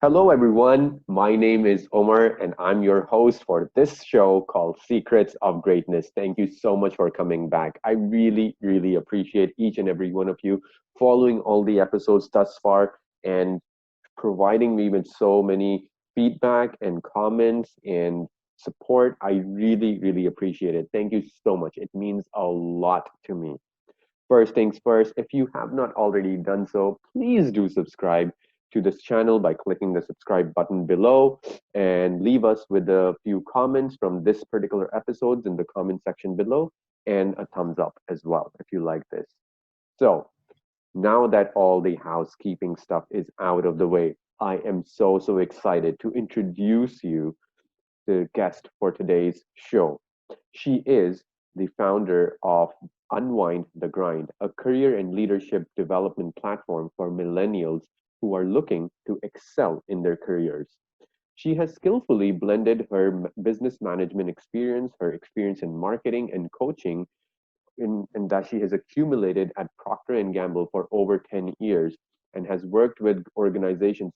Hello, everyone. My name is Omar, and I'm your host for this show called Secrets of Greatness. Thank you so much for coming back. I really, really appreciate each and every one of you following all the episodes thus far and providing me with so many feedback and comments and support. I really, really appreciate it. Thank you so much. It means a lot to me. First things first, if you have not already done so, please do subscribe to this channel by clicking the subscribe button below and leave us with a few comments from this particular episodes in the comment section below and a thumbs up as well if you like this. So now that all the housekeeping stuff is out of the way, I am so excited to introduce you the guest for today's show. She is the founder of Unwind the Grind, a career and leadership development platform for millennials who are looking to excel in their careers. She has skillfully blended her business management experience, her experience in marketing and coaching, in that she has accumulated at Procter Gamble for over 10 years and has worked with organizations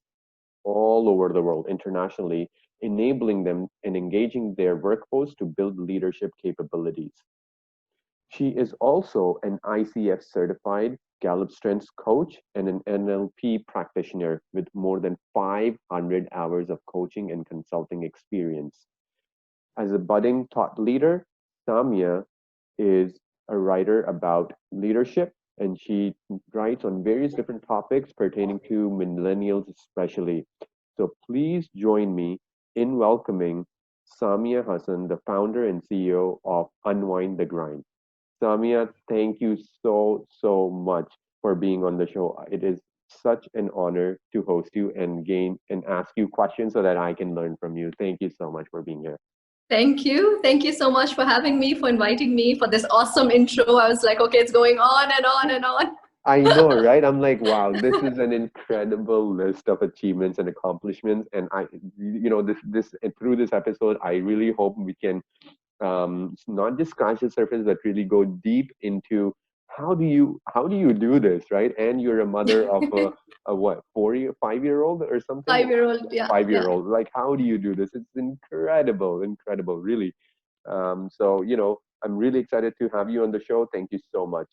all over the world internationally, enabling them and engaging their workforce to build leadership capabilities. She is also an ICF certified Gallup Strengths coach and an NLP practitioner with more than 500 hours of coaching and consulting experience. As a budding thought leader, Samia is a writer about leadership, and she writes on various different topics pertaining to millennials especially. So please join me in welcoming Samia Hassan, the founder and CEO of Unwind the Grind. Samia, thank you so much for being on the show. It is such an honor to host you and gain and ask you questions so that I can learn from you. Thank you so much for being here. Thank you. Thank you so much for having me, for inviting me, for this awesome intro. I was like, okay, it's going on and on and on. I know, right? I'm like, wow, this is an incredible list of achievements and accomplishments. And this through this episode, I really hope we can not just scratch the surface, but really go deep into how do you do this, right? And you're a mother of a what 5 year old or something? 5-year-old, yeah. 5 year old. Like, how do you do this? It's incredible, really. I'm really excited to have you on the show. Thank you so much.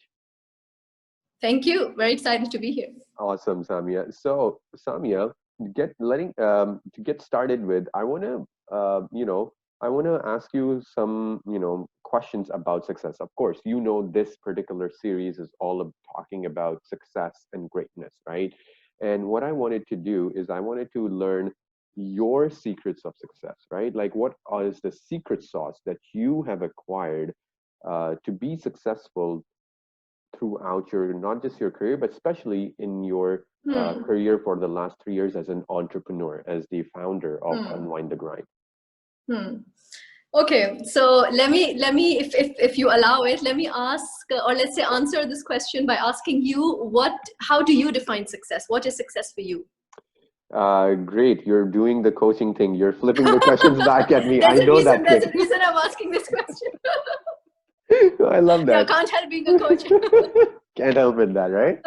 Thank you. Very excited to be here. Awesome, Samia. So, Samia, to get started with, I want to ask you some, questions about success. Of course, this particular series is all talking about success and greatness, right? And what I wanted to do is I wanted to learn your secrets of success, right? Like, what is the secret sauce that you have acquired to be successful throughout your not just your career, but especially in your career for the last 3 years as an entrepreneur, as the founder of Unwind the Grind. Okay, so let me, if you allow it, let me ask, or let's say answer this question by asking you, how do you define success? What is success for you? Great, you're doing the coaching thing. You're flipping the questions back at me. There's I know that. There's a reason I'm asking this question. I love that. Yeah, can't help being a coach. Can't help with that, right?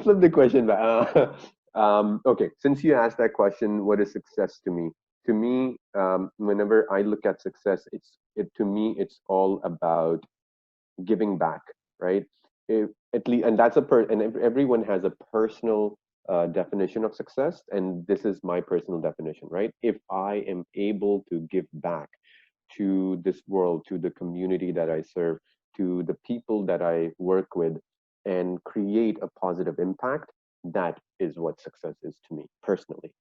Flip the question back. Okay, since you asked that question, what is success to me? To me, whenever I look at success, it's all about giving back, right? At least, and everyone has a personal definition of success, and this is my personal definition, right? If I am able to give back to this world, to the community that I serve, to the people that I work with, and create a positive impact, that is what success is to me personally.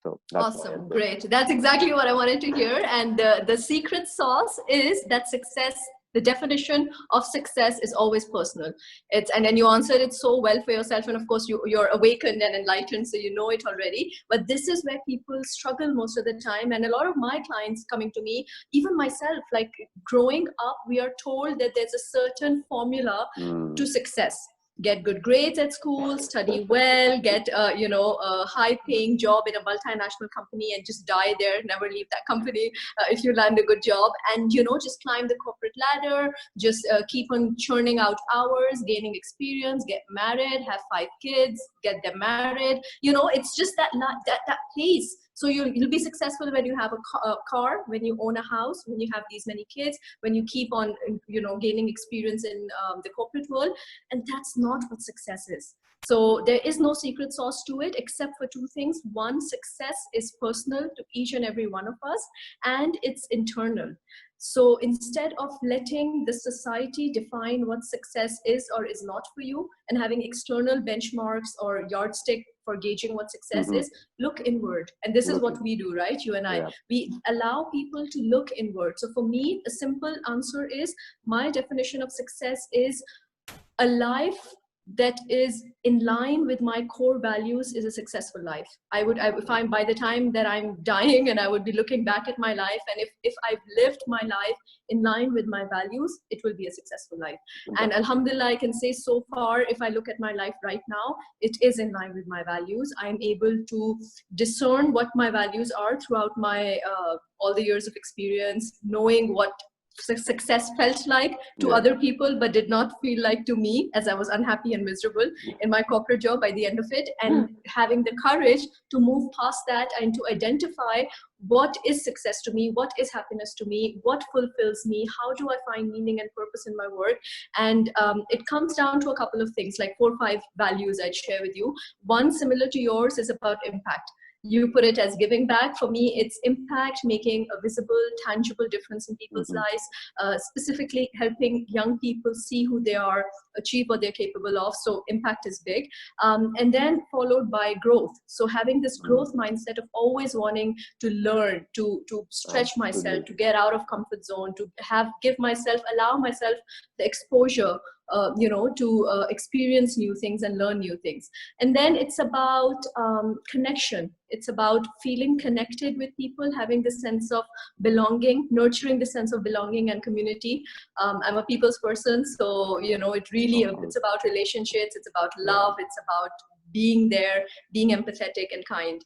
So that's awesome. Great. That's exactly what I wanted to hear. And the secret sauce is that success, the definition of success is always personal. And then you answered it so well for yourself. And of course, you're awakened and enlightened, so you know it already. But this is where people struggle most of the time. And a lot of my clients coming to me, even myself, like growing up, we are told that there's a certain formula to success. get good grades at school, study well, get a high paying job in a multinational company and just die there, never leave that company if you land a good job, and just climb the corporate ladder, just keep on churning out hours, gaining experience, get married, have 5 kids, get them married. It's just that pace. So you'll be successful when you have a car, when you own a house, when you have these many kids, when you keep on gaining experience in the corporate world. And that's not what success is. So there is no secret sauce to it, except for two things. One, success is personal to each and every one of us, and it's internal. So instead of letting the society define what success is or is not for you, and having external benchmarks or yardstick for gauging what success Mm-hmm. is, look inward. And this is what we do, right? You and I, Yeah. we allow people to look inward. So for me, a simple answer is, my definition of success is a life that is in line with my core values is a successful life. I would find by the time that I'm dying, and I would be looking back at my life, and if I've lived my life in line with my values, it will be a successful life. And alhamdulillah, I can say so far, if I look at my life right now, it is in line with my values. I'm able to discern what my values are throughout my all the years of experience, knowing what success felt like to other people, but did not feel like to me, as I was unhappy and miserable in my corporate job by the end of it. And having the courage to move past that and to identify what is success to me, what is happiness to me, what fulfills me, how do I find meaning and purpose in my work. And it comes down to a couple of things, like 4 or 5 values I'd share with you. One, similar to yours, is about impact. You put it as giving back. For me, it's impact, making a visible, tangible difference in people's lives, specifically helping young people see who they are, achieve what they're capable of. So impact is big. And then followed by growth. So having this growth mindset of always wanting to learn, to stretch myself, to get out of comfort zone, to allow myself the exposure, to experience new things and learn new things. And then it's about connection. It's about feeling connected with people, having the sense of belonging, nurturing the sense of belonging and community. I'm a people's person, so it's about relationships, it's about love, it's about being there, being empathetic and kind.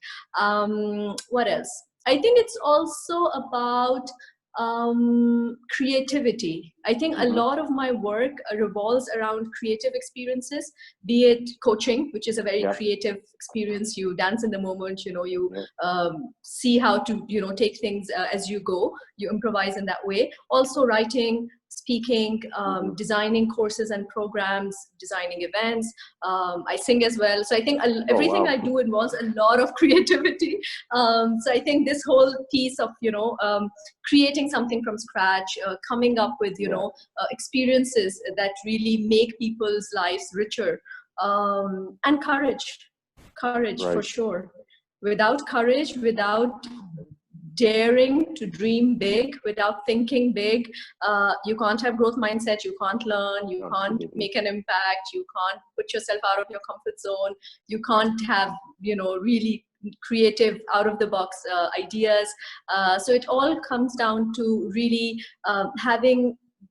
What else? I think it's also about creativity. I think a lot of my work revolves around creative experiences, be it coaching, which is a very creative experience. You dance in the moment, you see how to, take things as you go, you improvise in that way. Also writing, speaking, designing courses and programs, designing events. I sing as well. So I think everything I do involves a lot of creativity. So I think this whole piece of, creating something from scratch, coming up with, experiences that really make people's lives richer, and courage for sure. Without courage, without daring to dream big, without thinking big, you can't have growth mindset, you can't learn, you can't make an impact, you can't put yourself out of your comfort zone, you can't have, really creative out of the box ideas. So it all comes down to really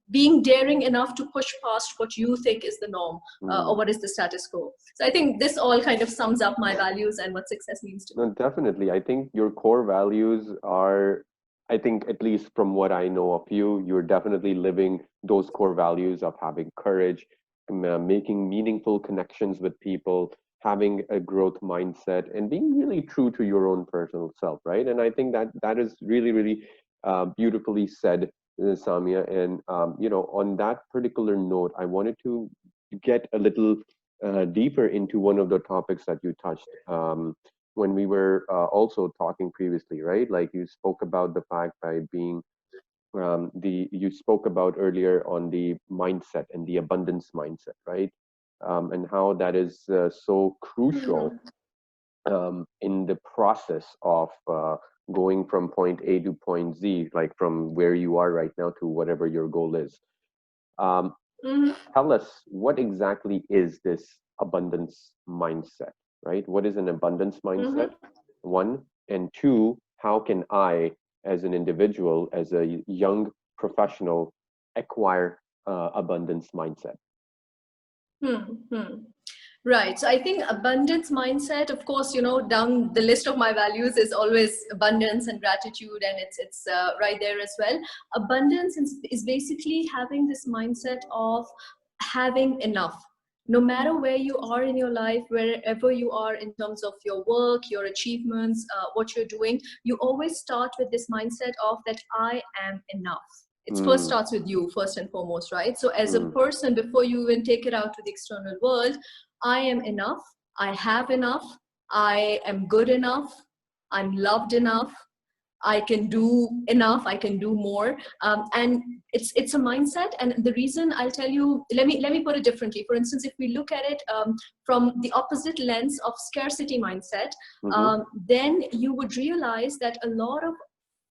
being daring enough to push past what you think is the norm, or what is the status quo. So I think this all kind of sums up my values and what success means to me. No, definitely. I think your core values are, I think, at least from what I know of you, you're definitely living those core values of having courage, making meaningful connections with people, having a growth mindset, and being really true to your own personal self, right? And I think that is really, really beautifully said, Samia. And on that particular note, I wanted to get a little deeper into one of the topics that you touched when we were also talking previously, right? Like you spoke about the fact by being you spoke about earlier on the mindset and the abundance mindset, right? And how that is so crucial in the process of going from point A to point Z, like from where you are right now to whatever your goal is. Um, Tell us, what exactly is this abundance mindset, right? What is an abundance mindset? One, and two, how can I, as an individual, as a young professional, acquire abundance mindset? Hmm. Right. So I think abundance mindset, of course, down the list of my values is always abundance and gratitude, and it's right there as well. Abundance is basically having this mindset of having enough. No matter where you are in your life, wherever you are in terms of your work, your achievements, what you're doing, you always start with this mindset of that I am enough. It first Mm, starts with you, first and foremost, right? So as a mm, person, before you even take it out to the external world, I am enough, I have enough, I am good enough, I'm loved enough, I can do enough, I can do more. And it's a mindset. And the reason, I'll tell you, let me put it differently. For instance, if we look at it from the opposite lens of scarcity mindset, mm-hmm. then you would realize that a lot of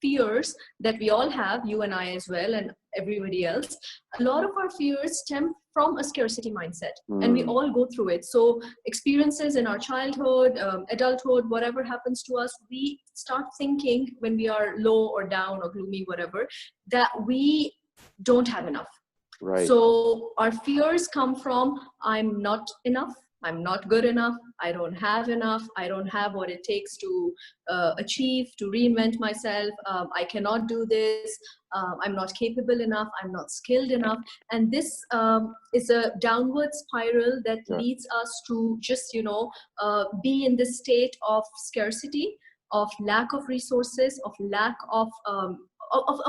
fears that we all have, you and I as well, and everybody else, a lot of our fears stem from a scarcity mindset, and we Mm, all go through it. So experiences in our childhood, adulthood, whatever happens to us, we start thinking when we are low or down or gloomy, whatever, that we don't have enough. right. So our fears come from I'm not enough, I'm not good enough, I don't have enough, I don't have what it takes to achieve, to reinvent myself, I cannot do this, I'm not capable enough, I'm not skilled enough. And this is a downward spiral that Yeah. leads us to just, be in this state of scarcity, of lack of resources, of lack of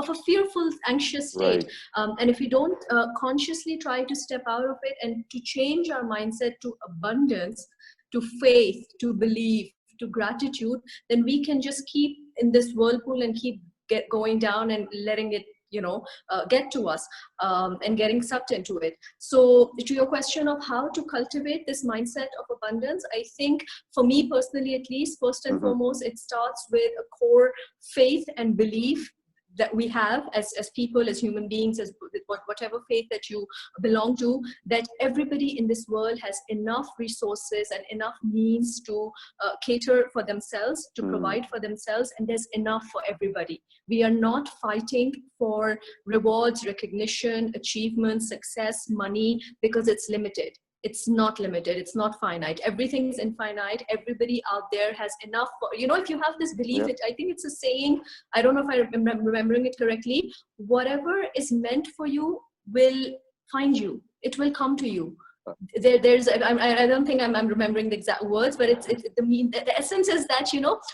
a fearful, anxious state. Right. And if we don't consciously try to step out of it and to change our mindset to abundance, to faith, to belief, to gratitude, then we can just keep in this whirlpool and keep going down and letting it get to us, and getting sucked into it. So to your question of how to cultivate this mindset of abundance, I think for me personally, at least, first and Mm-hmm. foremost, it starts with a core faith and belief that we have as people, as human beings, as whatever faith that you belong to, that everybody in this world has enough resources and enough means to cater for themselves, to Mm, provide for themselves, and there's enough for everybody. We are not fighting for rewards, recognition, achievement, success, money, because it's limited. It's not limited, it's not finite, everything's infinite. Everybody out there has enough for, if you have this belief, yeah. I think it's a saying, I don't know if I'm remembering it correctly, whatever is meant for you will find you, it will come to you. I don't think I'm remembering the exact words, but it's the essence is that,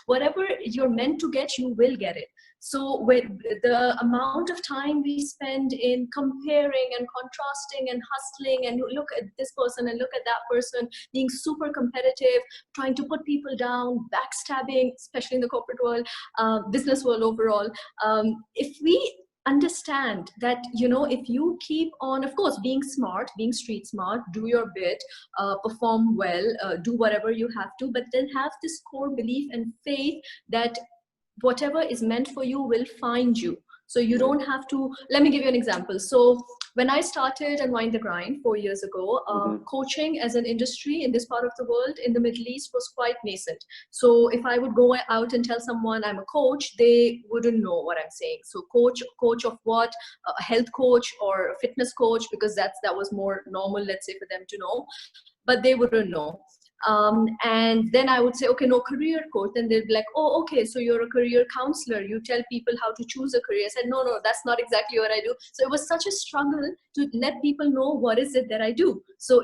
whatever you're meant to get, you will get it. So with the amount of time we spend in comparing and contrasting and hustling, and you look at this person and look at that person, being super competitive, trying to put people down, backstabbing, especially in the corporate world, business world overall, if we understand that, if you keep on, of course, being smart, being street smart, do your bit, perform well, do whatever you have to, but then have this core belief and faith that whatever is meant for you will find you. So you Right. don't have to. Let me give you an example. So when I started Unwind the Grind 4 years ago, Mm-hmm. coaching as an industry in this part of the world, in the Middle East, was quite nascent. So if I would go out and tell someone I'm a coach, they wouldn't know what I'm saying. So coach of what? A health coach or a fitness coach, because that was more normal, let's say, for them to know, but they wouldn't know. And then I would say, okay, no, career coach. Then they'd be like, oh, okay, so you're a career counselor. You tell people how to choose a career. I said, no, that's not exactly what I do. So it was such a struggle to let people know what is it that I do. So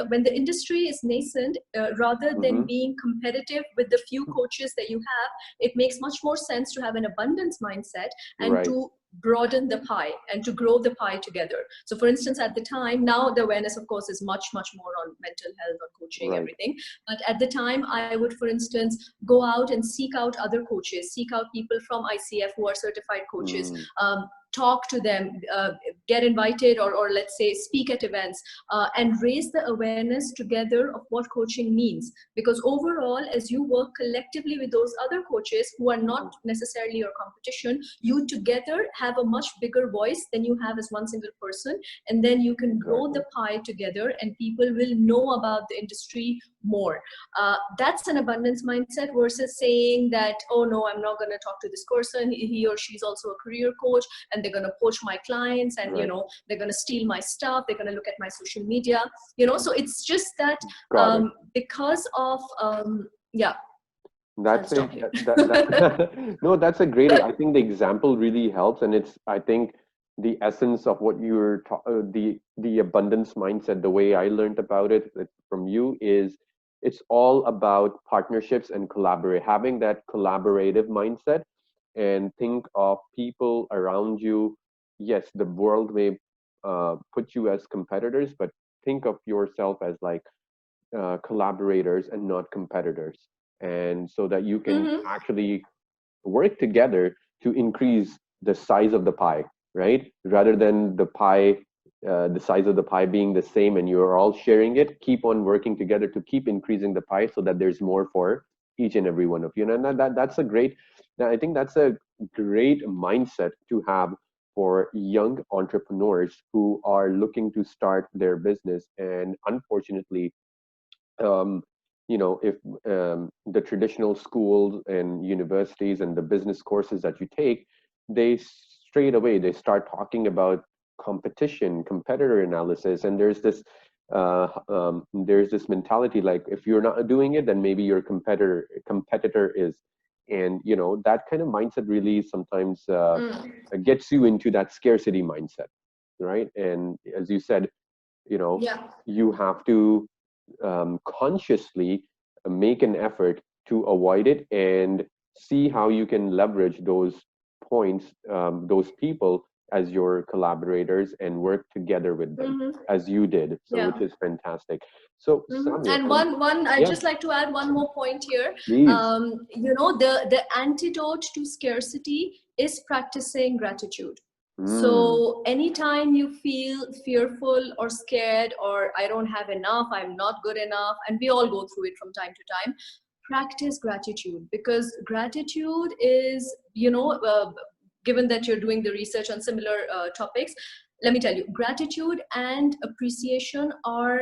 when the industry is nascent, rather than Mm-hmm. being competitive with the few coaches that you have, it makes much more sense to have an abundance mindset and Right. to broaden the pie and to grow the pie together. So for instance, at the time, now the awareness, of course, is much, much more on mental health, on coaching, Right. everything. But at the time, I would, for instance, go out and seek out other coaches, seek out people from ICF who are certified coaches, Mm, talk to them, get invited, or let's say speak at events, and raise the awareness together of what coaching means. Because overall, as you work collectively with those other coaches who are not necessarily your competition, you together have a much bigger voice than you have as one single person. And then you can grow exactly. the pie together and people will know about the industry more. That's an abundance mindset versus saying that, oh no, I'm not going to talk to this person, he or she's also a career coach, and they're going to poach my clients, and Right. they're going to steal my stuff, they're going to look at my social media, so it's just that Got it. because of yeah, I'll That's a stop here. no, that's a great. I think the example really helps, and it's, I think, the essence of what you're the abundance mindset. The way I learned about it from you is, it's all about partnerships and collaborate, having that collaborative mindset, and think of people around you. Yes, the world may put you as competitors, but think of yourself as like collaborators and not competitors, and so that you can Hmm. actually work together to increase the size of the pie, right? Rather than the size of the pie being the same and you're all sharing it, keep on working together to keep increasing the pie so that there's more for each and every one of you. And that's a great, I think that's a great mindset to have for young entrepreneurs who are looking to start their business. And unfortunately, um, if the traditional schools and universities and the business courses that you take, they straight away they start talking about competition, competitor analysis, and there's this mentality like, if you're not doing it, then maybe your competitor is, and that kind of mindset really sometimes Mm. gets you into that scarcity mindset, right? And as you said, you know Yeah. you have to consciously make an effort to avoid it, and see how you can leverage those points, those people as your collaborators, and work together with them Hmm. as you did. So, Yeah. which is fantastic. So, Hmm. Samia, And one, I'd yeah, just like to add one more point here. please. The antidote to scarcity is practicing gratitude. Mm, So anytime you feel fearful or scared, or I don't have enough, I'm not good enough, and we all go through it from time to time, practice gratitude, because gratitude is, given that you're doing the research on similar topics, let me tell you, gratitude and appreciation are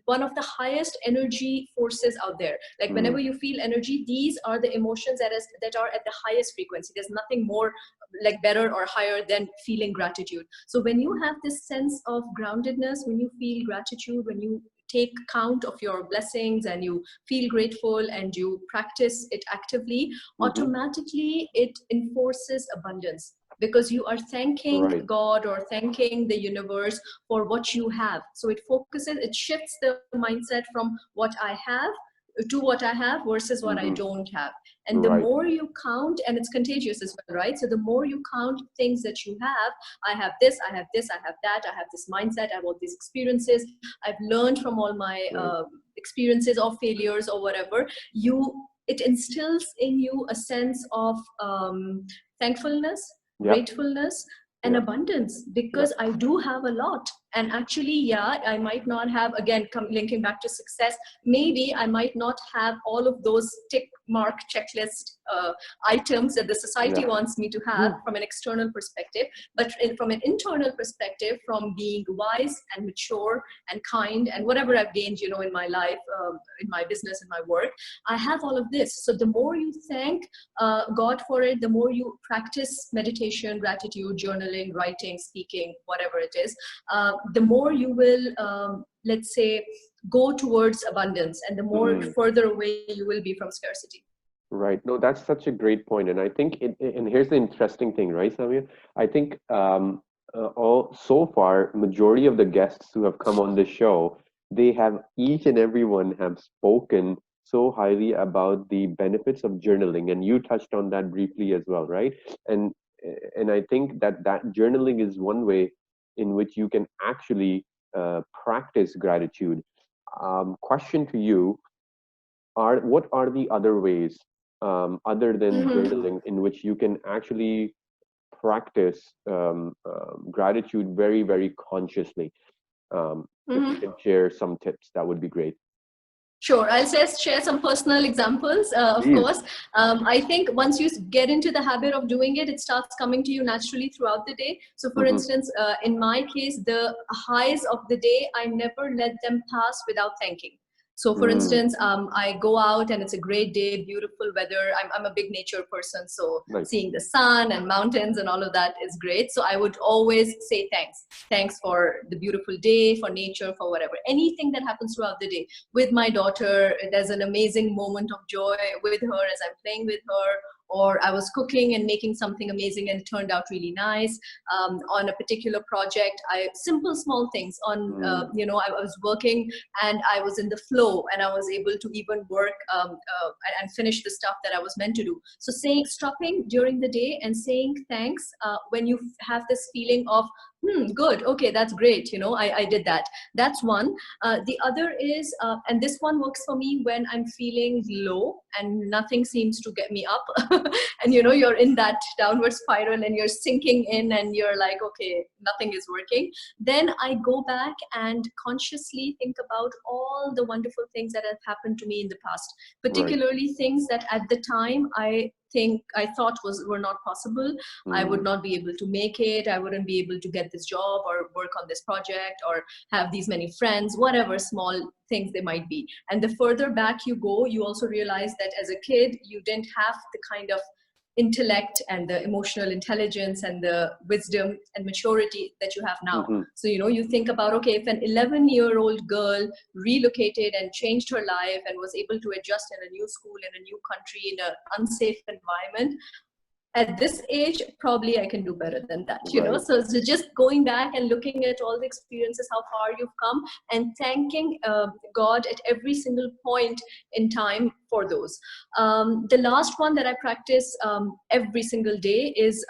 one of the highest energy forces out there. Like mm, whenever you feel energy, these are the emotions that are at the highest frequency. There's nothing more like better or higher than feeling gratitude. So when you have this sense of groundedness, when you feel gratitude, when you take count of your blessings and you feel grateful and you practice it actively, hmm. automatically it enforces abundance, because you are thanking Right. God or thanking the universe for what you have. So it shifts the mindset from what I have to what I have versus what I Hmm. don't have. And the Right. more you count, and it's contagious as well, right? So the more you count things that you have, I have this, I have this, I have that, I have this mindset, I have all these experiences, I've learned from all my Right. experiences or failures or whatever, it instills in you a sense of thankfulness, Yep. gratefulness, and Yep. abundance, Yep. because I do have a lot. And actually, yeah, I might not have, again, linking back to success, maybe I might not have all of those tick mark checklist items that the society Yeah. wants me to have from an external perspective, but from an internal perspective, from being wise and mature and kind and whatever I've gained, in my life, in my business, in my work, I have all of this. So the more you thank God for it, the more you practice meditation, gratitude, journaling, writing, speaking, whatever it is, the more you will, let's say, go towards abundance, and the more Mm. further away you will be from scarcity. Right. No, that's such a great point. And I think, and here's the interesting thing, right, Samir? I think all so far, majority of the guests who have come on this show, they have each and every one have spoken so highly about the benefits of journaling, and you touched on that briefly as well, right? And and I think that journaling is one way in which you can actually practice gratitude. Question to you: what are the other ways, other than Mhm. journaling, in which you can actually practice gratitude very, very consciously? If you can Mhm. share some tips, that would be great. Sure, I'll just share some personal examples. Of Please. course, I think once you get into the habit of doing it, it starts coming to you naturally throughout the day. So, for Hmm. instance, in my case, the highs of the day, I never let them pass without thanking. So for Mm, instance, I go out and it's a great day, beautiful weather. I'm a big nature person. So nice. seeing the sun and mountains and all of that is great. So I would always say thanks. Thanks for the beautiful day, for nature, for whatever. Anything that happens throughout the day. With my daughter, there's an amazing moment of joy with her as I'm playing with her. Or I was cooking and making something amazing and it turned out really nice. On a particular project, simple small things on, Mm, I was working and I was in the flow and I was able to even work and finish the stuff that I was meant to do. So stopping during the day and saying thanks when you have this feeling of, good, okay, that's great, I did that. That's one. The other is, and this one works for me when I'm feeling low and nothing seems to get me up. And you're in that downward spiral and you're sinking in and you're like, okay, nothing is working. Then I go back and consciously think about all the wonderful things that have happened to me in the past, right. particularly things that at the time I thought were not possible. I would Mm, not be able to make it. I wouldn't be able to get this job or work on this project or have these many friends, whatever small things they might be. And the further back you go, you also realize that as a kid, you didn't have the kind of intellect and the emotional intelligence and the wisdom and maturity that you have now. mhm. So, you think about, okay, if an 11-year-old girl relocated and changed her life and was able to adjust in a new school, in a new country, in an unsafe environment, at this age, probably I can do better than that, Right. So just going back and looking at all the experiences, how far you've come, and thanking God at every single point in time for those. The last one that I practice every single day is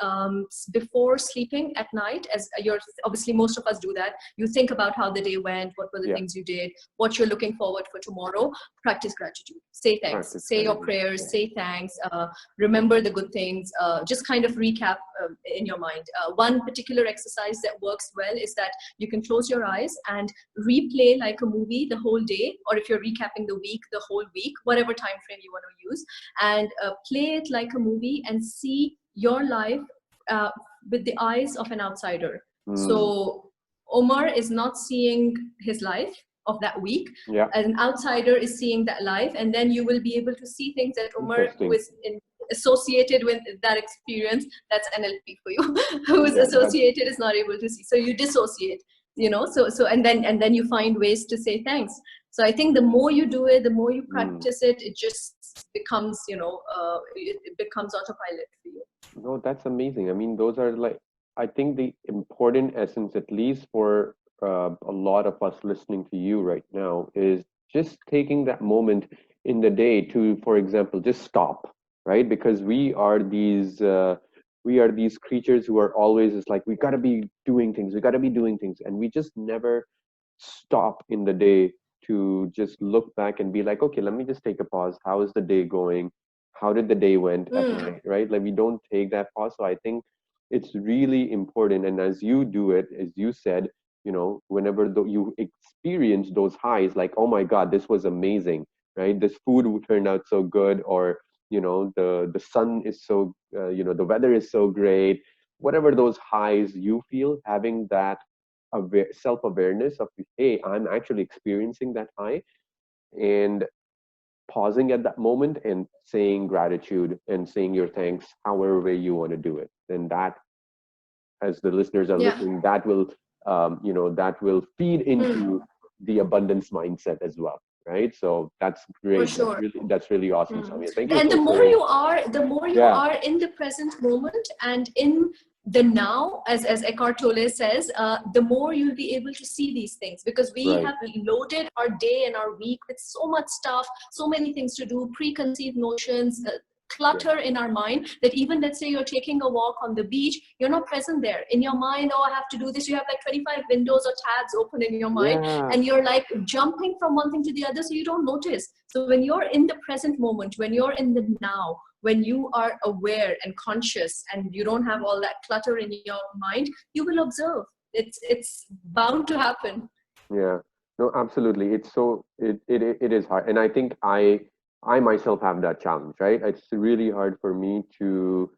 before sleeping at night. As you're obviously, most of us do that. You think about how the day went, what were the Yeah. things you did, what you're looking forward for tomorrow. Practice gratitude. Say thanks. Practice Say your gratitude. Yeah. prayers. Say thanks. Remember the good things. Just kind of recap in your mind. One particular exercise that works well is that you can close your eyes and replay like a movie the whole day, or if you're recapping the week, the whole week, whatever time frame you want to use, and play it like a movie and see your life uh, with the eyes of an outsider. Mm, So Omar is not seeing his life of that week. yeah. An outsider is seeing that life, and then you will be able to see things that Omar, who Interesting. is associated with that experience, that's NLP for you, who is Yeah. That's associated is not able to see. So you dissociate, and then you find ways to say thanks. So I think the more you do it, the more you mm. practice it, it just becomes, it becomes autopilot for you. No, that's amazing. I mean, those are like, I think the important essence, at least for a lot of us listening to you right now, is just taking that moment in the day to, for example, just stop, right? Because we are these creatures who are always just like, we got to be doing things, we got to be doing things, and we just never stop in the day to just look back and be like, okay, let me just take a pause. How is the day going? How did the day went at Mm, night, right? Like we don't take that pause. So I think it's really important. And as you do it, as you said, whenever you experience those highs, like, oh my God, this was amazing, right? This food turned out so good, or the sun is so, the weather is so great. Whatever those highs you feel, having that self-awareness of, hey, I'm actually experiencing that high, and pausing at that moment and saying gratitude and saying your thanks however way you want to do it, then that, as the listeners are yeah. listening, that will feed Mm, into the abundance mindset as well, right? So that's for great. sure. That's really awesome, Mm. Samia. Thank you And for sharing. the more you Yeah. are in the present moment and in the now, as Eckhart Tolle says, the more you'll be able to see these things, because we Right. have loaded our day and our week with so much stuff, so many things to do, preconceived notions, Yeah. clutter in our mind, that even, let's say you're taking a walk on the beach, you're not present there. In your mind, oh, I have to do this. You have like 25 windows or tabs open in your mind, Yeah. and you're like jumping from one thing to the other, so you don't notice. So when you're in the present moment, when you're in the now, when you are aware and conscious and you don't have all that clutter in your mind, you will observe. It's bound to happen. Yeah, no, absolutely. It is hard, and I think I myself have that challenge, right? It's really hard for me to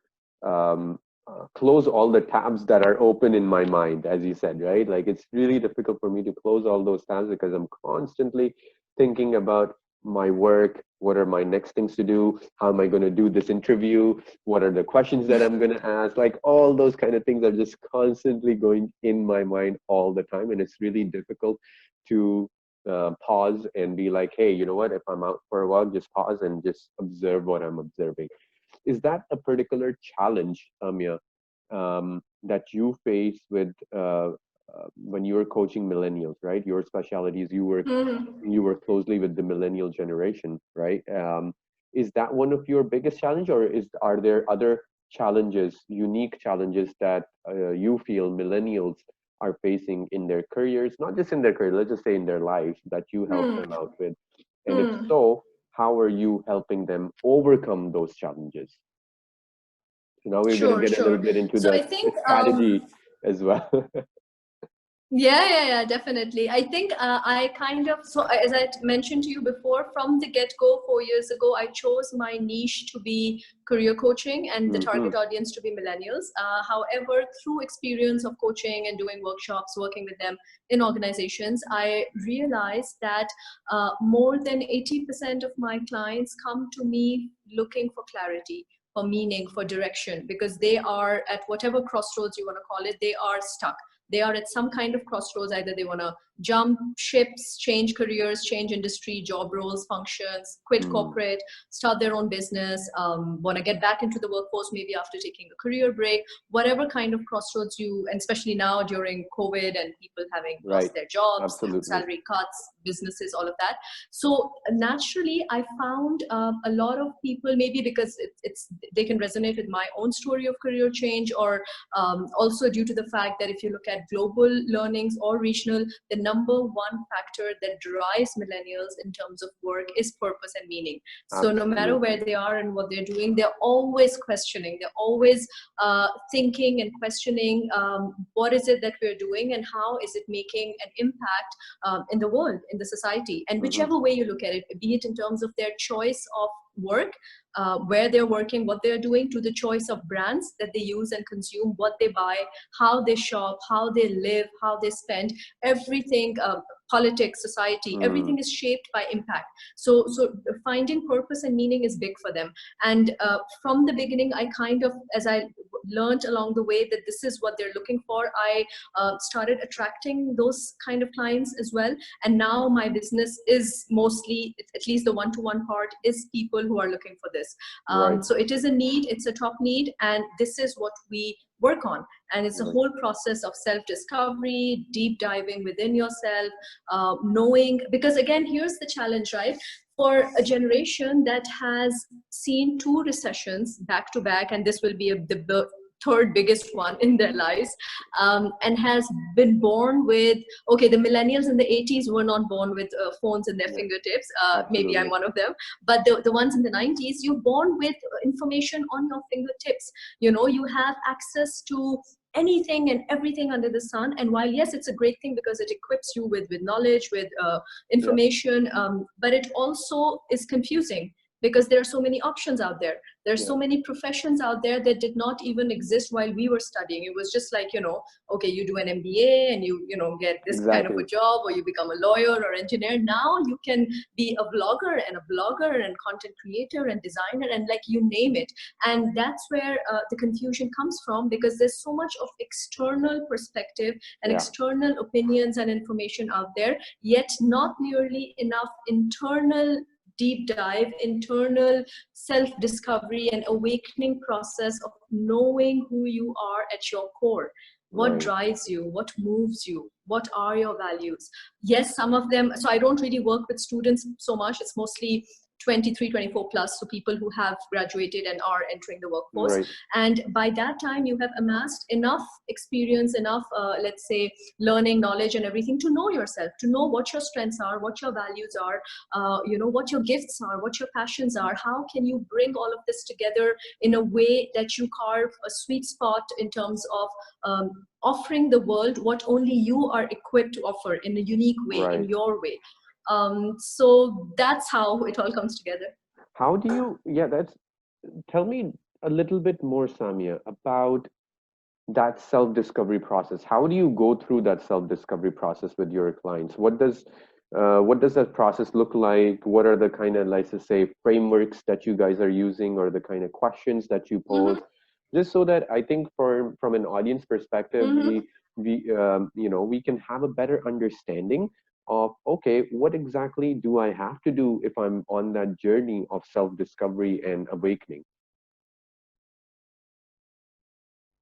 close all the tabs that are open in my mind, as you said, right? Like it's really difficult for me to close all those tabs because I'm constantly thinking about my work, what are my next things to do, how am I going to do this interview, what are the questions that I'm going to ask, like all those kind of things are just constantly going in my mind all the time, and it's really difficult to pause and be like, hey, you know what, if I'm out for a walk, just pause and just observe what I'm observing. Is that a particular challenge, Amya, that you face with when you were coaching millennials, right? Your specialty is Mhm. you work closely with the millennial generation, right? Is that one of your biggest challenge, or are there other challenges, unique challenges that you feel millennials are facing in their careers, not just in their career, let's just say in their lives, that you help them Hmm. out with? And if Hmm. so, how are you helping them overcome those challenges? So now we're going to Sure, get a little sure. bit into So I the think strategy as well. yeah, definitely. I think I kind of, so as I mentioned to you before, from the get-go 4 years ago, I chose my niche to be career coaching and the Hmm. target audience to be millennials. However, through experience of coaching and doing workshops, working with them in organizations, I realized that more than 80% of my clients come to me looking for clarity, for meaning, for direction, because they are at whatever crossroads you want to call it, they are stuck. They are at some kind of crossroads. Either they want to jump ships, change careers, change industry, job roles, functions, quit Mm, corporate, start their own business, want to get back into the workforce maybe after taking a career break, whatever kind of crossroads you, and especially now during COVID and people having lost right. their jobs, Absolutely. salary cuts, businesses, all of that. So naturally, I found a lot of people, maybe because it's they can resonate with my own story of career change, or also due to the fact that if you look at global learnings or regional, the number one factor that drives millennials in terms of work is purpose and meaning. So no matter where Absolutely. they are and what they're doing, they're always questioning, they're always thinking and questioning, what is it that we're doing and how is it making an impact in the world, in the society. And Hmm. whichever way you look at it, be it in terms of their choice of work, where they're working, what they're doing, to the choice of brands that they use and consume, what they buy, how they shop, how they live, how they spend, everything, politics, society, Mm, everything is shaped by impact. So finding purpose and meaning is big for them. And from the beginning, I kind of, as I learned along the way that this is what they're looking for, I started attracting those kind of clients as well. And now my business is mostly, at least the one-to-one part, is people who are looking for this. right. So it is a need, it's a top need, and this is what we work on. And it's a Right. whole process of self-discovery, deep diving within yourself, knowing, because again, here's the challenge, right? For a generation that has seen two recessions back to back, and this will be the third biggest one in their lives, and has been born with, okay, the millennials in the 80s were not born with phones in their Yeah. fingertips. Maybe I'm Absolutely. one of them. But the ones in the 90s, you're born with information on your fingertips. You know, you have access to anything and everything under the sun. And while yes, it's a great thing because it equips you with knowledge, with Yeah. information, but it also is confusing because there are so many options out there. There's Yeah. so many professions out there that did not even exist while we were studying. It was just like, you know, okay, you do an MBA and you know, get this kind of a Exactly. job, or you become a lawyer or engineer. Now you can be a vlogger and a blogger and content creator and designer and like you name it. And that's where the confusion comes from, because there's so much of external perspective and Yeah. external opinions and information out there, yet not nearly enough internal deep dive, internal self discovery and awakening process of knowing who you are at your core. What Right. drives you? What moves you? What are your values? Yes, some of them. So I don't really work with students so much. It's mostly 23, 24 plus, so people who have graduated and are entering the workforce. Right. And by that time, you have amassed enough experience, enough, let's say, learning, knowledge, and everything to know yourself, to know what your strengths are, what your values are, you know, what your gifts are, what your passions are. How can you bring all of this together in a way that you carve a sweet spot in terms of offering the world what only you are equipped to offer in a unique way, in Right. your way. So that's how it all comes together. How do you, yeah, that's, tell me a little bit more, Samia, about that self-discovery process. How do you go through that self-discovery process with your clients? What does What does that process look like? What are the kind of, let's just say, frameworks that you guys are using, or the kind of questions that you pose? Mm-hmm. Just so that I think from an audience perspective, Mm-hmm. we can have a better understanding of, okay, what exactly do I have to do if I'm on that journey of self-discovery and awakening?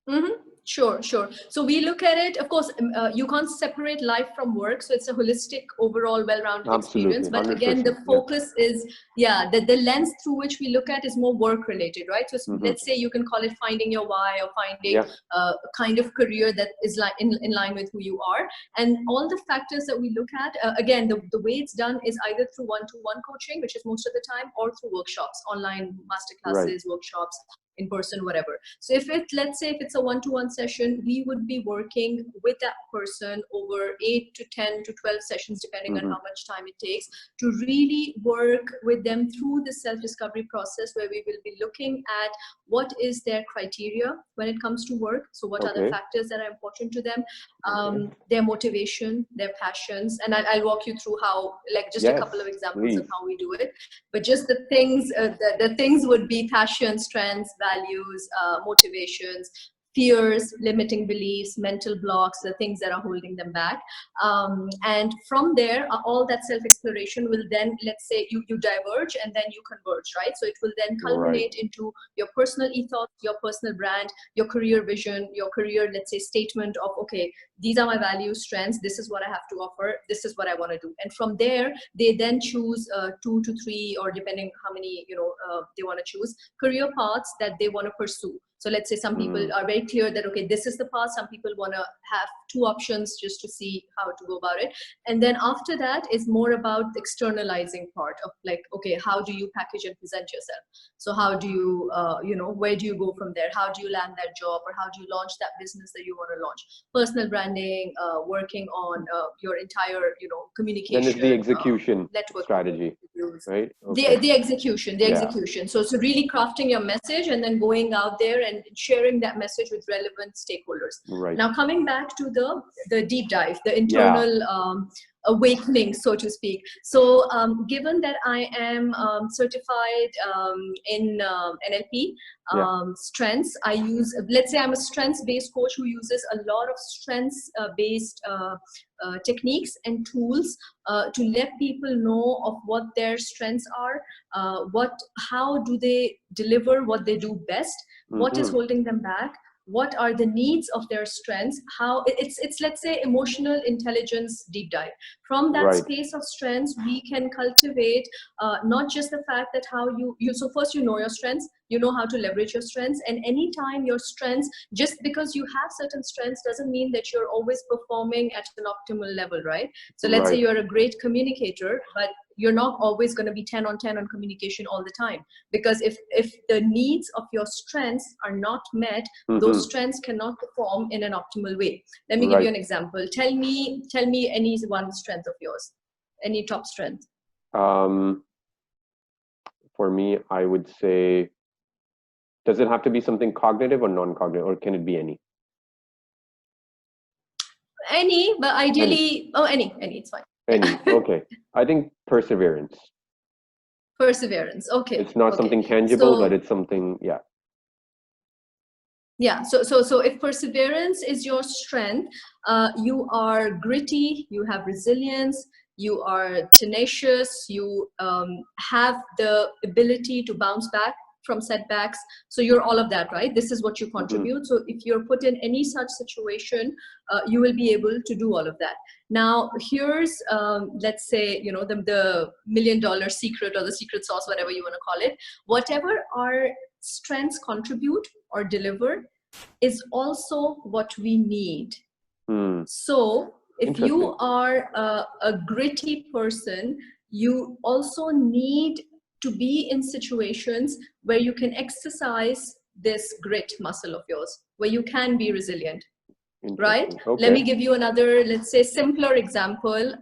Mm-hmm. Sure, sure. So we look at it, of course, you can't separate life from work. So it's a holistic, overall, well-rounded experience. Absolutely, But again, the 100%. Yeah. focus is, yeah, the lens through which we look at is more work-related, right? So Hmm. let's say you can call it finding your why, or finding Yeah. a kind of career that is like in line with who you are. And all the factors that we look at, again, the way it's done is either through one-to-one coaching, which is most of the time, or through workshops, online Right. masterclasses, workshops, in person, whatever. So if it, let's say if it's a one-to-one session, we would be working with that person over 8 to 10 to 12 sessions, depending on Hmm. how much time it takes, to really work with them through the self-discovery process, where we will be looking at what is their criteria when it comes to work. So what are the Okay. factors that are important to them, Okay. their motivation, their passions, and I'll walk you through how, like just a couple of Yes, examples of please. how we do it. But just the things, the things would be passion, strengths, values, motivations, fears, limiting beliefs, mental blocks, the things that are holding them back. And from there, all that self-exploration will then, let's say you diverge and then you converge, right? So it will then Right. culminate into your personal ethos, your personal brand, your career vision, your career, let's say, statement of, okay, these are my values, strengths, this is what I have to offer, this is what I want to do. And from there, they then choose 2 to 3, or depending how many, they want to choose career paths that they want to pursue. So let's say some people Mm. are very clear that, okay, this is the path. Some people want to have 2 options just to see how to go about it. And then after that is more about the externalizing part of, like, okay, how do you package and present yourself? So how do you, where do you go from there? How do you land that job, or how do you launch that business that you want to launch? Personal branding, working on your entire, Then it's the communication, execution networking strategy, interviews, right? the Okay. the execution, the Yeah. execution. So really crafting your message and then going out there and sharing that message with relevant stakeholders. Right. Now coming back to the deep dive, the Yeah. internal awakening, so to speak. So given that I am certified in NLP Yeah. strengths, I use, let's say I'm a strengths based coach who uses a lot of strengths based techniques and tools to let people know of what their strengths are, how do they deliver what they do best, what is Mm-hmm. holding them back, what are the needs of their strengths, how it's let's say emotional intelligence deep dive. From that Right. space of strengths, we can cultivate not just the fact that how you so first you know your strengths, you know how to leverage your strengths, and anytime your strengths, just because you have certain strengths doesn't mean that you're always performing at an optimal level, right? So let's say Right. you're a great communicator, but you're not always going to be 10 on 10 on communication all the time, because if the needs of your strengths are not met, those Mm-hmm. strengths cannot perform in an optimal way. Let me give you Right. an example. Tell me any one strength of yours, any top strength. Um, for me, I would say, does it have to be something cognitive or non-cognitive, or can it be any? Any, but Any. ideally, oh, any, it's fine. Any. Yeah. Okay. I think perseverance. Perseverance. Okay, It's not okay. something tangible, but So it's something, yeah. yeah, so if perseverance is your strength, you are gritty, you have resilience, you are tenacious, you have the ability to bounce back from setbacks. So you're all of that, right? This is what you Mm-hmm. contribute. So if you're put in any such situation, you will be able to do all of that. Now here's let's say, the $1 million secret, or the secret sauce, whatever you want to call it. Whatever our strengths contribute or deliver is also what we need. Hmm. So if you Interesting. are a gritty person, you also need to be in situations where you can exercise this grit muscle of yours, where you can be resilient, right? Interesting. Let Okay. me give you another, let's say, simpler example.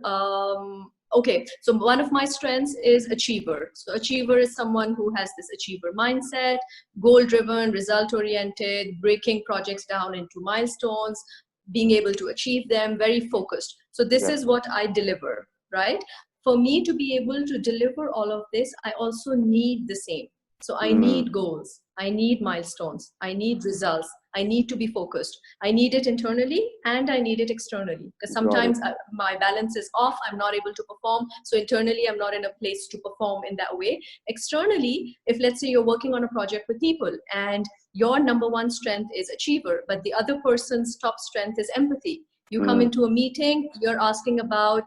Okay, so one of my strengths is achiever. So achiever is someone who has this achiever mindset, goal driven, result oriented, breaking projects down into milestones, being able to achieve them, very focused. So this Yeah. is what I deliver, right? For me to be able to deliver all of this, I also need the same. So I Mm, need goals, I need milestones, I need results, I need to be focused. I need it internally and I need it externally, because got it. sometimes my balance is off, I'm not able to perform. So internally, I'm not in a place to perform in that way. Externally, if let's say you're working on a project with people and your number one strength is achiever, but the other person's top strength is empathy. You come Mm. into a meeting, you're asking about,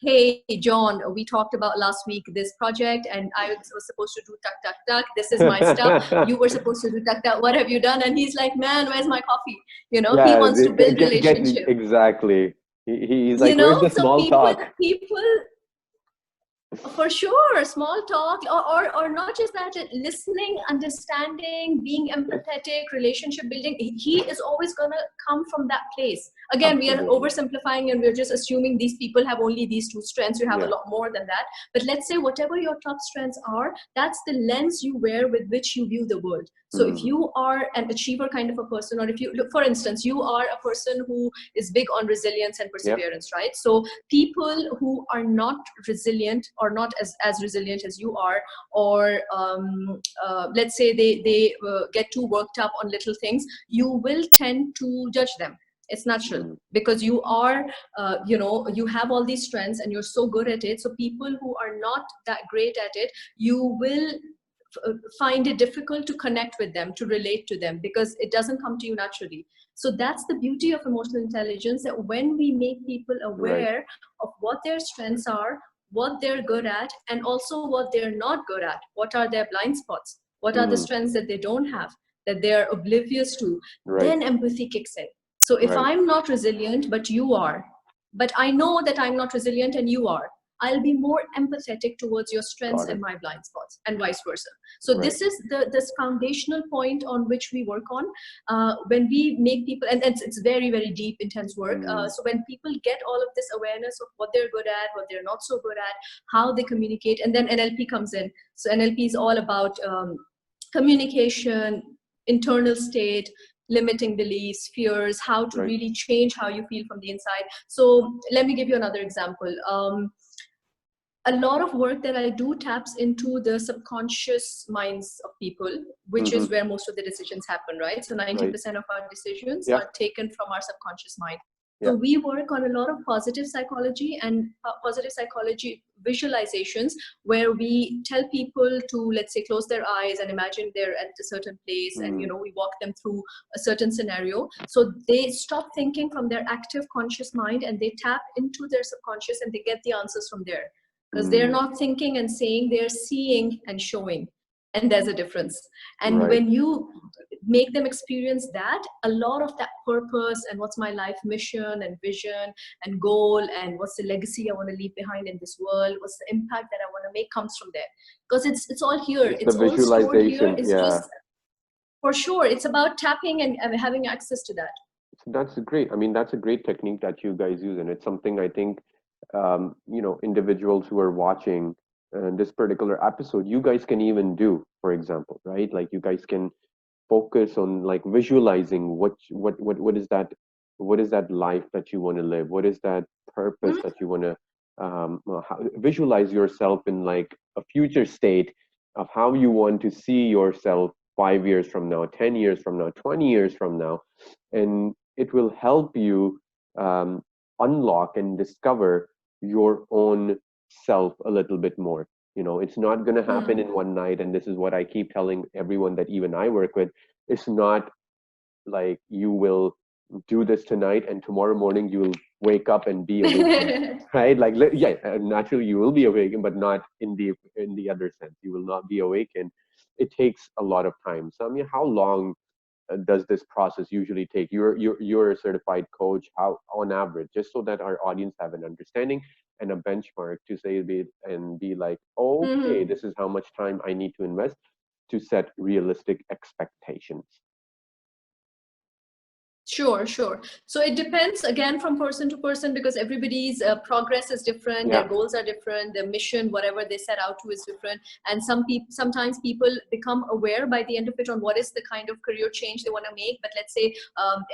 hey, John, we talked about last week this project, and I was supposed to do tuck, tuck, tuck. This is my stuff. You were supposed to do tuck, tuck. What have you done? And he's like, man, where's my coffee? He Yeah, wants to build relationship. exactly. He's like, where's the So small talk? people for sure, small talk, or not just that, listening, understanding, being empathetic, relationship building. He is always going to come from that place. Again, we are Absolutely. oversimplifying and we're just assuming these people have only these two strengths. You have a Yeah. lot more than that. But let's say whatever your top strengths are, that's the lens you wear with which you view the world. So if Mm. you are an achiever kind of a person, or if you look, for instance, you are a person who is big on resilience and Yep. perseverance, right? So people who are not resilient or not as resilient as you are, or let's say they get too worked up on little things, you will tend to judge them. It's natural, Mm. because you are you have all these strengths and you're so good at it. So people who are not that great at it, you will find it difficult to connect with them, to relate to them, because it doesn't come to you naturally. So that's the beauty of emotional intelligence, that when we make people Right. aware of what their strengths are, what they're good at, and also what they're not good at, what are their blind spots, what are the Mm. strengths that they don't have, that they are oblivious to, Right. then empathy kicks in. So if Right. I'm not resilient, but you are, but I know that I'm not resilient and you are, I'll be more empathetic towards your strengths Got and it. my blind spots, and vice versa. So Right. this is this foundational point on which we work on when we make people, and it's very, very deep, intense work. Mm. So when people get all of this awareness of what they're good at, what they're not so good at, how they communicate, and then NLP comes in. So NLP is all about communication, internal state, limiting beliefs, fears, how to Right. really change how you feel from the inside. So let me give you another example. A lot of work that I do taps into the subconscious minds of people, which Mm-hmm. is where most of the decisions happen, right? So Right. 90% of our decisions Yeah. are taken from our subconscious mind. Yeah. So we work on a lot of positive psychology and positive psychology visualizations, where we tell people to, let's say, close their eyes and imagine they're at a certain place, and Mm. we walk them through a certain scenario. So they stop thinking from their active conscious mind and they tap into their subconscious and they get the answers from there, because they're Mm. not thinking and saying, they're seeing and showing. And there's a difference. And Right. when you make them experience that, a lot of that purpose and what's my life mission and vision and goal, and what's the legacy I want to leave behind in this world, what's the impact that I want to make, comes from there. Because it's all here, It's the it's all stored here. visualization. It's Yeah. just, for sure, it's about tapping and having access to that. So that's great. I mean, that's a great technique that you guys use, and it's something I think individuals who are watching this particular episode, you guys can even do. For example, right? Like you guys can focus on like visualizing what is that life that you want to live, what is that purpose Mhm. that you want to visualize yourself in, like a future state of how you want to see yourself 5 years from now, 10 years from now, 20 years from now. And it will help you unlock and discover your own self a little bit more. It's not going to happen Hmm. in one night, and this is what I keep telling everyone that even I work with. It's not like you will do this tonight and tomorrow morning you will wake up and be awakened, right? Like yeah, naturally you will be awakened, but not in the other sense. You will not be awakened. It takes a lot of time. So I mean, how long does this process usually take? You're a certified coach. How, on average, just so that our audience have an understanding and a benchmark to say, be like, okay, Hmm. this is how much time I need to invest to set realistic expectations. Sure, sure. So it depends again from person to person because everybody's progress is different, their Yeah. goals are different, their mission, whatever they set out to is different. And sometimes people become aware by the end of it on what is the kind of career change they want to make. But let's say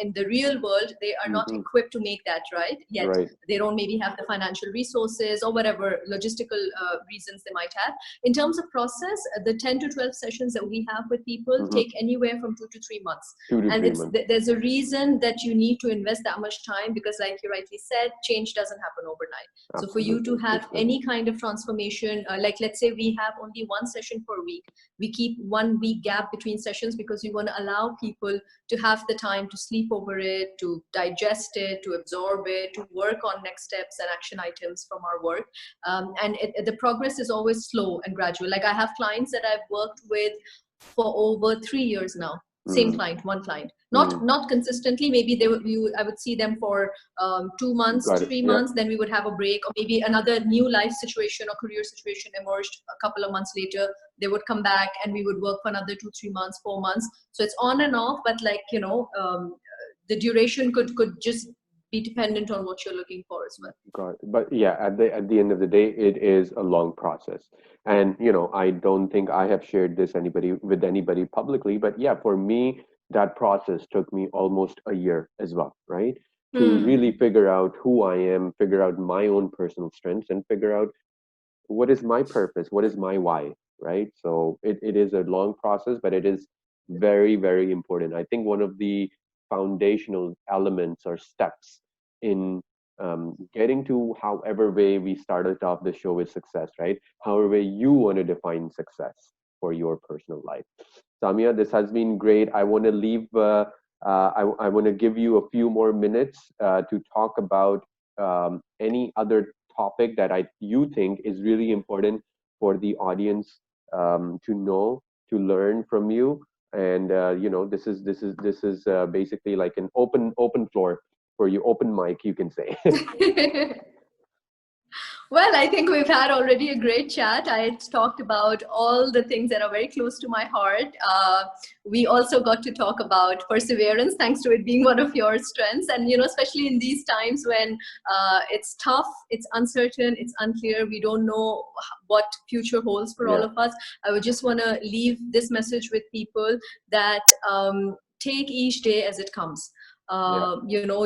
in the real world, they are not Hmm. equipped to make that, right? Yet Right. they don't maybe have the financial resources or whatever logistical reasons they might have. In terms of process, the 10 to 12 sessions that we have with people Hmm. take anywhere from 2 to 3 months. 2 to 3 months. There's a reason that you need to invest that much time because, like you rightly said, change doesn't happen overnight. So for you to Absolutely. have any kind of transformation, like let's say we have only one session per week, we keep 1 week gap between sessions because we want to allow people to have the time to sleep over it, to digest it, to absorb it, to work on next steps and action items from our work. The progress is always slow and gradual. Like I have clients that I've worked with for over 3 years now. Same Mm. client, one client, Mm. not consistently. Maybe I would see them for 2 months, Got it. 3 months, then we would have a break, or maybe another new life situation or career situation emerged a couple of months later. They would come back and we would work for another 2, 3 months, 4 months. So it's on and off, but like the duration could just be dependent on what you're looking for as well. Got it. But yeah, at the end of the day, it is a long process. And I don't think I have shared this anybody publicly, but yeah, for me, that process took me almost a year as well, right? To Hmm. really figure out who I am, figure out my own personal strengths, and figure out what is my purpose, what is my why, right? So it is a long process, but it is very, very important. I think one of the foundational elements or steps in getting to however way we started off the show with success, right? However way you want to define success for your personal life. Samia, this has been great. I want to leave. I want to give you a few more minutes to talk about any other topic that you think is really important for the audience to know, to learn from you. And this is basically like an open floor for you, open mic, you can say. Well, I think we've had already a great chat. I talked about all the things that are very close to my heart. We also got to talk about perseverance, thanks to it being one of your strengths. And, especially in these times when it's tough, it's uncertain, it's unclear, we don't know what future holds for all Yeah, of us. I would just want to leave this message with people that take each day as it comes. yeah,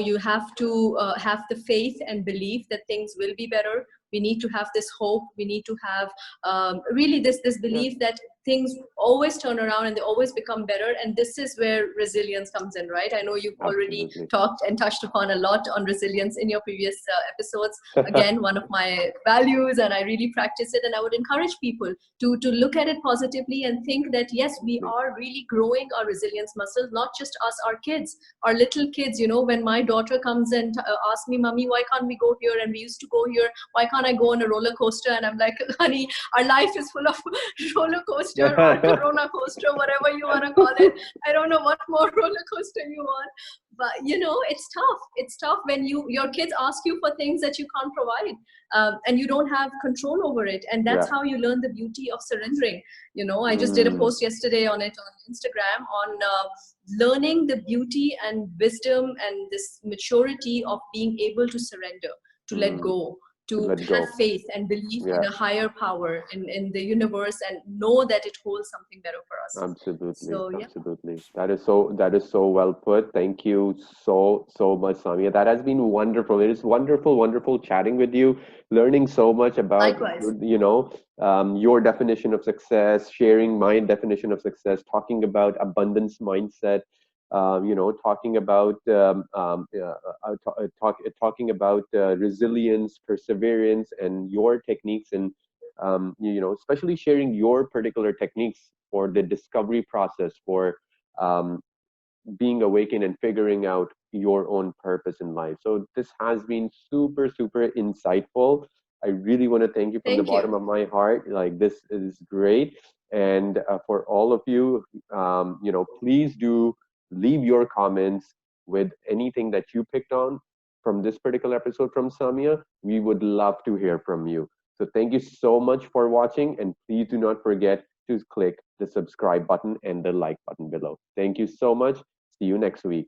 You have to have the faith and belief that things will be better. We need to have this hope. We need to have really this yeah, belief that things always turn around and they always become better. And this is where resilience comes in, right? I know you've already absolutely. talked and touched upon a lot on resilience in your previous episodes. Again, one of my values, and I really practice it. And I would encourage people to look at it positively and think that yes, we Absolutely. are really growing our resilience muscles, not just us, our kids, our little kids. When my daughter comes and asks me, "Mommy, why can't we go here? And we used to go here. Why can't I go on a roller coaster?" And I'm like, "Honey, our life is full of roller coaster or corona coaster, whatever you want to call it. I don't know what more roller coaster you want." But it's tough. It's tough when your kids ask you for things that you can't provide, and you don't have control over it. And that's Yeah. how you learn the beauty of surrendering. I just did a Mm, post yesterday on it on Instagram on learning the beauty and wisdom and this maturity of being able to surrender, to let mm, go, to to let have go. faith and belief in Yeah. a higher power in the universe and know that it holds something better for us. Absolutely, So yeah. absolutely. That is so well put. Thank you so much, Samia. That has been wonderful. It is wonderful, wonderful chatting with you, learning so much about Likewise. your definition of success, sharing my definition of success, talking about abundance mindset, talking about talking about resilience, perseverance, and your techniques and especially sharing your particular techniques for the discovery process for um, being awakened and figuring out your own purpose in life. So this has been super, super insightful. I really want to thank you from the Thank bottom you. of my heart. Like, this is great. And for all of you, please do leave your comments with anything that you picked on from this particular episode from Samia. We would love to hear from you. So thank you so much for watching, and please do not forget to click the subscribe button and the like button below. Thank you so much. See you next week.